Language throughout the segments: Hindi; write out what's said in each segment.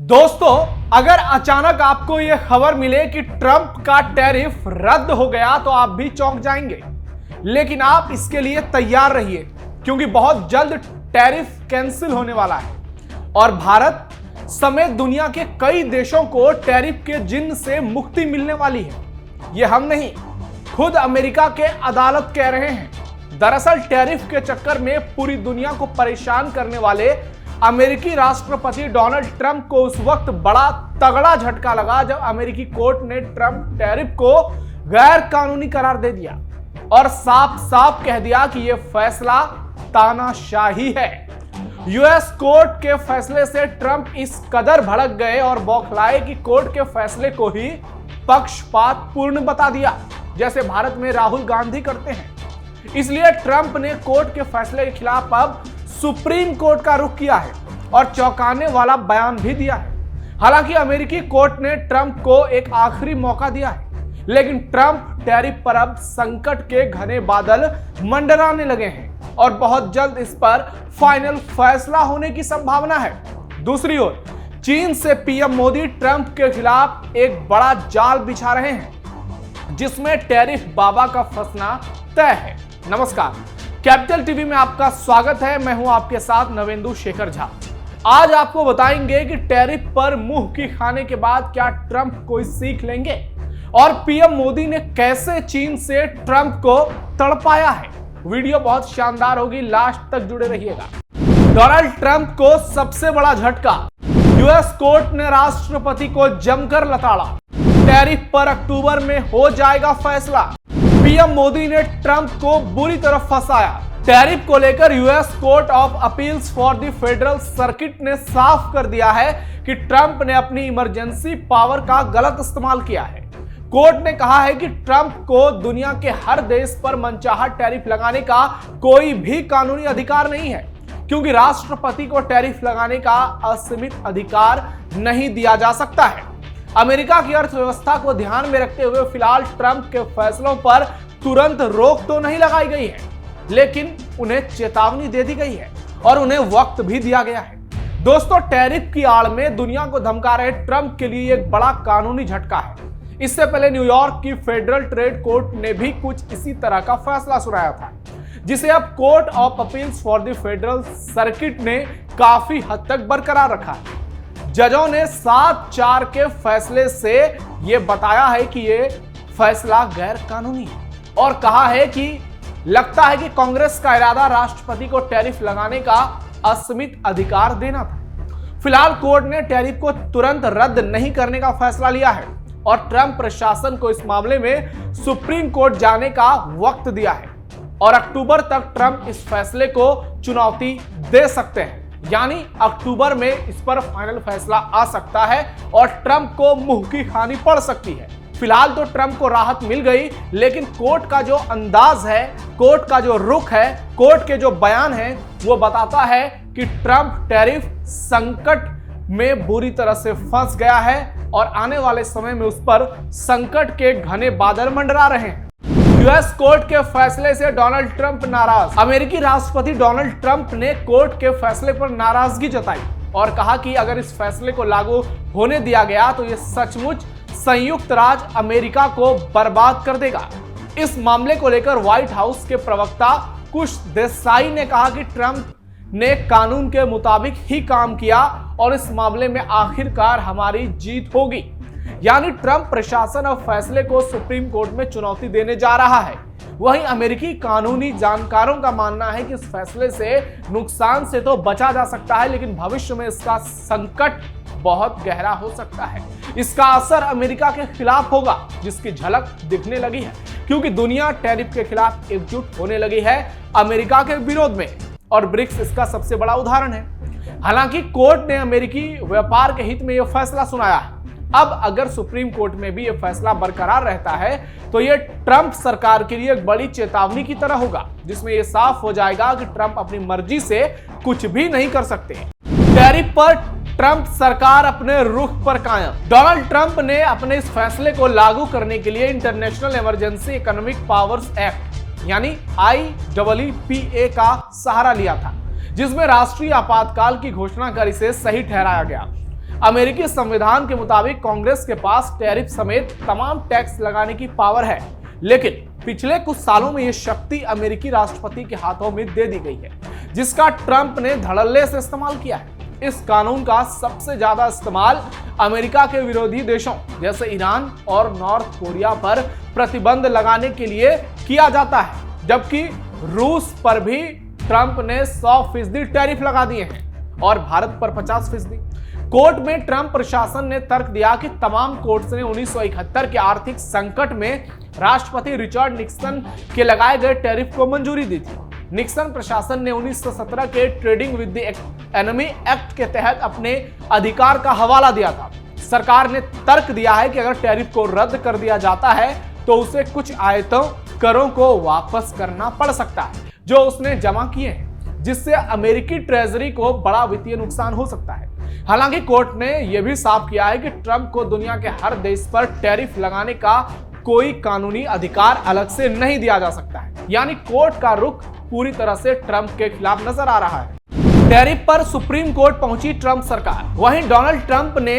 दोस्तों, अगर अचानक आपको यह खबर मिले कि ट्रंप का टैरिफ रद्द हो गया तो आप भी चौंक जाएंगे। लेकिन आप इसके लिए तैयार रहिए क्योंकि बहुत जल्द टैरिफ कैंसिल होने वाला है और भारत समेत दुनिया के कई देशों को टैरिफ के जिन्न से मुक्ति मिलने वाली है। यह हम नहीं, खुद अमेरिका के अदालत कह रहे हैं। दरअसल टैरिफ के चक्कर में पूरी दुनिया को परेशान करने वाले अमेरिकी राष्ट्रपति डोनाल्ड ट्रंप को उस वक्त बड़ा तगड़ा झटका लगा जब अमेरिकी कोर्ट ने ट्रंप टैरिफ को गैर कानूनी करार दे दिया और साफ साफ कह दिया कि यह फैसला तानाशाही है। यूएस कोर्ट के फैसले से ट्रंप इस कदर भड़क गए और बौखलाए कि कोर्ट के फैसले को ही पक्षपात पूर्ण बता दिया, जैसे भारत में राहुल गांधी करते हैं। इसलिए ट्रंप ने कोर्ट के फैसले के खिलाफ अब सुप्रीम कोर्ट का रुख किया है और चौंकाने वाला बयान भी दिया है। हालांकि अमेरिकी कोर्ट ने ट्रंप को एक आखिरी मौका दिया है, लेकिन ट्रंप टैरिफ पर अब संकट के घने बादल मंडराने लगे हैं और बहुत जल्द इस पर फाइनल फैसला होने की संभावना है। दूसरी ओर चीन से पीएम मोदी ट्रंप के खिलाफ एक बड़ा जाल बिछा रहे हैं जिसमें टैरिफ बाबा का फंसना तय है। नमस्कार, कैपिटल टीवी में आपका स्वागत है। मैं हूं आपके साथ नवेंदु शेखर झा। आज आपको बताएंगे कि टैरिफ पर मुंह की खाने के बाद क्या ट्रंप कोई सीख लेंगे और पीएम मोदी ने कैसे चीन से ट्रंप को तड़पाया है। वीडियो बहुत शानदार होगी, लास्ट तक जुड़े रहिएगा। डोनाल्ड ट्रंप को सबसे बड़ा झटका, यूएस कोर्ट ने राष्ट्रपति को जमकर लताड़ा। टैरिफ पर अक्टूबर में हो जाएगा फैसला। पीएम मोदी ने ट्रंप को बुरी तरह फंसाया। टैरिफ को लेकर US court of appeals for the federal circuit ने साफ कर दिया है कि ट्रंप ने अपनी इमरजेंसी पावर का गलत इस्तेमाल किया है। कोर्ट ने कहा है कि ट्रंप को दुनिया के हर देश पर मनचाहा टैरिफ लगाने का कोई भी कानूनी अधिकार नहीं है, क्योंकि राष्ट्रपति को टैरिफ लगाने का असीमित अधिकार नहीं दिया जा सकता है। अमेरिका की अर्थव्यवस्था को ध्यान में रखते हुए फिलहाल ट्रंप के फैसलों पर तुरंत रोक तो नहीं लगाई गई है, लेकिन उन्हें चेतावनी दे दी गई है और उन्हें वक्त भी दिया गया है। दोस्तों, टैरिफ की आड़ में दुनिया को धमका रहे ट्रंप के लिए एक बड़ा कानूनी झटका है। इससे पहले न्यूयॉर्क की फेडरल ट्रेड कोर्ट ने भी कुछ इसी तरह का फैसला सुनाया था, जिसे अब court of appeals for the federal circuit ने काफी हद तक बरकरार रखा है। जजों ने 7-4 के फैसले से यह बताया है कि यह फैसला गैर कानूनी है और कहा है कि लगता है कि कांग्रेस का इरादा राष्ट्रपति को टैरिफ लगाने का असीमित अधिकार देना था। फिलहाल कोर्ट ने टैरिफ को तुरंत रद्द नहीं करने का फैसला लिया है और ट्रंप प्रशासन को इस मामले में सुप्रीम कोर्ट जाने का वक्त दिया है और अक्टूबर तक ट्रंप इस फैसले को चुनौती दे सकते हैं। यानी अक्टूबर में इस पर फाइनल फैसला आ सकता है और ट्रंप को मुंह की खानी पड़ सकती है। फिलहाल तो ट्रंप को राहत मिल गई, लेकिन कोर्ट का जो अंदाज है, कोर्ट का जो रुख है, कोर्ट के जो बयान है, वो बताता है कि ट्रंप टैरिफ संकट में बुरी तरह से फंस गया है और आने वाले समय में उस पर संकट के घने बादल मंडरा रहे हैं। यूएस कोर्ट के फैसले से डोनाल्ड ट्रंप नाराज। अमेरिकी राष्ट्रपति डोनाल्ड ट्रंप ने कोर्ट के फैसले पर नाराजगी जताई और कहा कि अगर इस फैसले को लागू होने दिया गया तो यह सचमुच संयुक्त राज्य अमेरिका को बर्बाद कर देगा। इस मामले को लेकर व्हाइट हाउस के प्रवक्ता कुश देसाई ने कहा कि ट्रंप ने कानून के मुताबिक ही काम किया और इस मामले में आखिरकार हमारी जीत होगी। यानी ट्रंप प्रशासन अब फैसले को सुप्रीम कोर्ट में चुनौती देने जा रहा है। वहीं अमेरिकी कानूनी जानकारों का मानना है कि इस फैसले से नुकसान से तो बचा जा सकता है, लेकिन भविष्य में इसका संकट बहुत गहरा हो सकता है। इसका असर अमेरिका के खिलाफ होगा, जिसकी झलक दिखने लगी है, क्योंकि दुनिया टैरिफ के खिलाफ एकजुट होने लगी है अमेरिका के विरोध में और ब्रिक्स इसका सबसे बड़ा उदाहरण है। हालांकि कोर्ट ने अमेरिकी व्यापार के हित में यह फैसला सुनाया है। अब अगर सुप्रीम कोर्ट में भी यह फैसला बरकरार रहता है तो यह ट्रंप सरकार के लिए एक बड़ी चेतावनी की तरह होगा, जिसमें यह साफ हो जाएगा कि ट्रंप अपनी मर्जी से कुछ भी नहीं कर सकते। टैरिफ पर ट्रंप सरकार अपने रुख पर कायम। डोनाल्ड ट्रंप ने अपने इस फैसले को लागू करने के लिए international emergency economic powers act यानी IEEPA का सहारा लिया था, जिसमें राष्ट्रीय आपातकाल की घोषणा कर इसे सही ठहराया गया। अमेरिकी संविधान के मुताबिक कांग्रेस के पास टैरिफ समेत तमाम टैक्स लगाने की पावर है, लेकिन पिछले कुछ सालों में यह शक्ति अमेरिकी राष्ट्रपति के हाथों में दे दी गई है, जिसका ट्रंप ने धड़ल्ले से इस्तेमाल किया है। इस कानून का सबसे ज्यादा इस्तेमाल अमेरिका के विरोधी देशों जैसे ईरान और नॉर्थ कोरिया पर प्रतिबंध लगाने के लिए किया जाता है, जबकि रूस पर भी ट्रंप ने 100% टैरिफ लगा दिए हैं और भारत पर 50%। कोर्ट में ट्रंप प्रशासन ने तर्क दिया कि तमाम कोर्ट्स ने 1971 के आर्थिक संकट में राष्ट्रपति रिचर्ड निक्सन के लगाए गए टैरिफ को मंजूरी दी थी। निक्सन प्रशासन ने 1917 के trading with the enemy act के तहत अपने अधिकार का हवाला दिया था। सरकार ने तर्क दिया है कि अगर टैरिफ को रद्द कर दिया जाता है तो उसे कुछ आयतों करों को वापस करना पड़ सकता है जो उसने जमा किए हैं, जिससे अमेरिकी ट्रेजरी को बड़ा वित्तीय नुकसान हो सकता है। हालांकि कोर्ट ने यह भी साफ किया है कि ट्रंप को दुनिया के हर देश पर टैरिफ लगाने का कोई कानूनी अधिकार अलग से नहीं दिया जा सकता है, यानी कोर्ट का रुख पूरी तरह से ट्रंप के खिलाफ नजर आ रहा है। टैरिफ पर सुप्रीम कोर्ट पहुंची ट्रंप सरकार। वहीं डोनाल्ड ट्रंप ने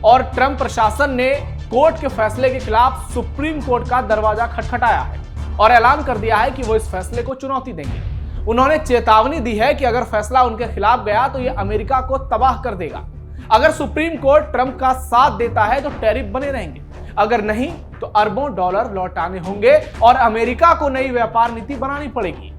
और ट्रंप प्रशासन ने कोर्ट के फैसले के खिलाफ सुप्रीम कोर्ट का दरवाजा खटखटाया है और ऐलान कर दिया है कि वो इस फैसले को चुनौती देंगे। उन्होंने चेतावनी दी है कि अगर फैसला उनके खिलाफ गया तो यह अमेरिका को तबाह कर देगा। अगर सुप्रीम कोर्ट ट्रंप का साथ देता है तो टैरिफ बने रहेंगे, अगर नहीं तो अरबों डॉलर लौटाने होंगे और अमेरिका को नई व्यापार नीति बनानी पड़ेगी।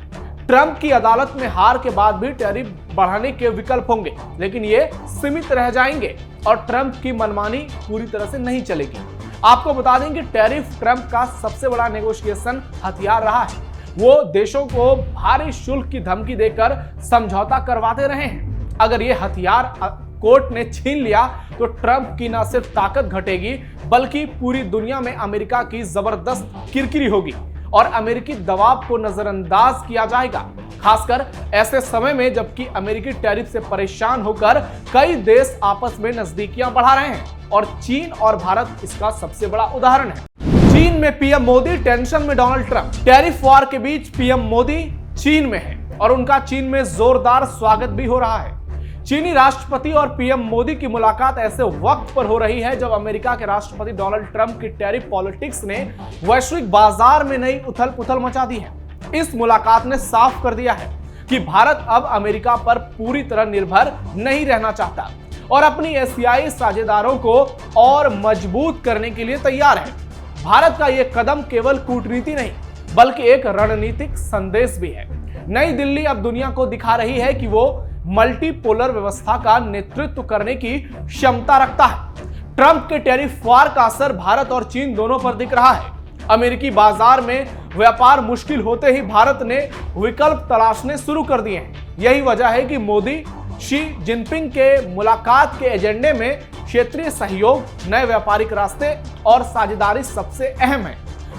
ट्रंप की अदालत में हार के बाद भी टैरिफ बढ़ाने के विकल्प होंगे, लेकिन ये सीमित रह जाएंगे और ट्रंप की मनमानी पूरी तरह से नहीं चलेगी। आपको बता दें कि टैरिफ ट्रंप का सबसे बड़ा नेगोशिएशन हथियार रहा है। वो देशों को भारी शुल्क की धमकी देकर समझौता करवाते रहे हैं। अगर ये हथियार कोर्ट ने छीन लिया तो ट्रंप की न सिर्फ ताकत घटेगी बल्कि पूरी दुनिया में अमेरिका की जबरदस्त किरकिरी होगी और अमेरिकी दबाव को नजरअंदाज किया जाएगा, खासकर ऐसे समय में जबकि अमेरिकी टैरिफ से परेशान होकर कई देश आपस में नजदीकियां बढ़ा रहे हैं और चीन और भारत इसका सबसे बड़ा उदाहरण है। चीन में पीएम मोदी, टेंशन में डोनाल्ड ट्रंप। टैरिफ वॉर के बीच पीएम मोदी चीन में है और उनका चीन में जोरदार स्वागत भी हो रहा है। चीनी राष्ट्रपति और पीएम मोदी की मुलाकात ऐसे वक्त पर हो रही है जब अमेरिका के राष्ट्रपति डोनाल्ड ट्रंप की टैरिफ पॉलिटिक्स ने वैश्विक बाजार में नई उथल पुथल मचा दी है। इस मुलाकात ने साफ कर दिया है कि भारत अब अमेरिका पर पूरी तरह निर्भर नहीं रहना चाहता और अपनी एशियाई साझेदारों को और मजबूत करने के लिए तैयार है। भारत का यह कदम केवल कूटनीति नहीं बल्कि एक रणनीतिक संदेश भी है। नई दिल्ली अब दुनिया को दिखा रही है कि वो मल्टीपोलर व्यवस्था का नेतृत्व करने की क्षमता रखता है। ट्रंप के टैरिफ वार का असर भारत और चीन दोनों पर दिख रहा है। अमेरिकी बाजार में व्यापार मुश्किल होते ही भारत ने विकल्प तलाशने शुरू कर दिए हैं। यही वजह है कि मोदी शी जिनपिंग के मुलाकात के एजेंडे में क्षेत्रीय सहयोग, नए व्यापारिक रास्ते और साझेदारी सबसे अहम है।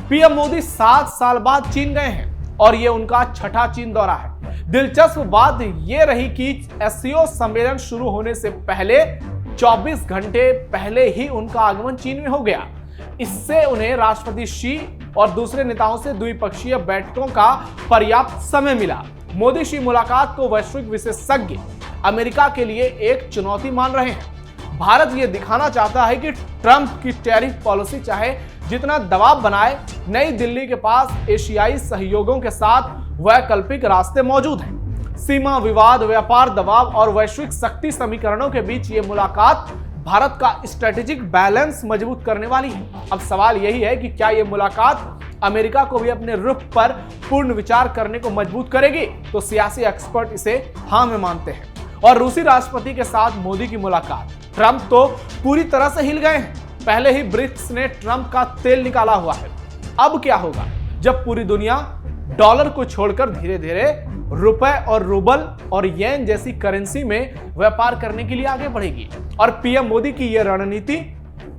पीएम मोदी 7 साल बाद चीन गए हैं और ये उनका छठा चीन दौरा है। दिलचस्प बात यह रही कि एससीओ सम्मेलन शुरू होने से पहले 24 घंटे पहले ही उनका आगमन चीन में हो गया। इससे उन्हें राष्ट्रपति शी और दूसरे नेताओं से द्विपक्षीय बैठकों का पर्याप्त समय मिला। मोदी शी मुलाकात को वैश्विक विशेषज्ञ अमेरिका के लिए एक चुनौती मान रहे हैं। भारत ये दिखाना चाहता है कि ट्रंप की टैरिफ पॉलिसी चाहे जितना दबाव बनाए, नई दिल्ली के पास एशियाई सहयोगों के साथ वैकल्पिक रास्ते मौजूद हैं। सीमा विवाद, व्यापार दबाव और वैश्विक शक्ति समीकरणों के बीच ये मुलाकात भारत का स्ट्रेटेजिक बैलेंस मजबूत करने वाली है। अब सवाल यही है कि क्या ये मुलाकात अमेरिका को भी अपने रुख पर पूर्ण विचार करने को मजबूत करेगी? तो सियासी एक्सपर्ट इसे हाँ में मानते हैं। और रूसी राष्ट्रपति के साथ मोदी की मुलाकात, ट्रंप तो पूरी तरह से हिल गए हैं। पहले ही ब्रिक्स ने ट्रंप का तेल निकाला हुआ है। अब क्या होगा जब पूरी दुनिया डॉलर को छोड़कर धीरे धीरे रुपए और रूबल और येन जैसी करेंसी में व्यापार करने के लिए आगे बढ़ेगी? और पीएम मोदी की यह रणनीति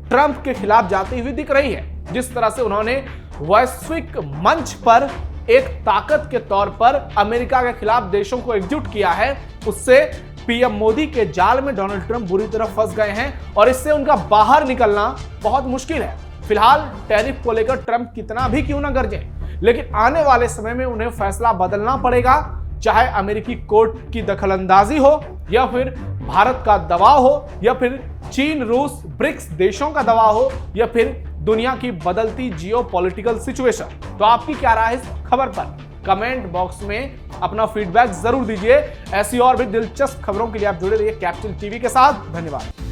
ट्रंप के खिलाफ जाती हुई दिख रही है। जिस तरह से उन्होंने वैश्विक मंच पर एक ताकत के तौर पर अमेरिका के खिलाफ देशों को एकजुट किया है, उससे पीएम मोदी के जाल में डोनाल्ड ट्रंप बुरी तरह फंस गए हैं और इससे उनका बाहर निकलना बहुत मुश्किल है। फिलहाल टैरिफ को लेकर ट्रंप कितना भी क्यों ना गरजे, लेकिन आने वाले समय में उन्हें फैसला बदलना पड़ेगा, चाहे अमेरिकी कोर्ट की दखलंदाजी हो या फिर भारत का दबाव हो या फिर चीन रूस ब्रिक्स देशों का दबाव हो या फिर दुनिया की बदलती जियोपॉलिटिकल सिचुएशन। तो आपकी क्या राय है इस खबर पर? कमेंट बॉक्स में अपना फीडबैक जरूर दीजिए। ऐसी और भी दिलचस्प खबरों के लिए आप जुड़े रहिए कैपिटल टीवी के साथ। धन्यवाद।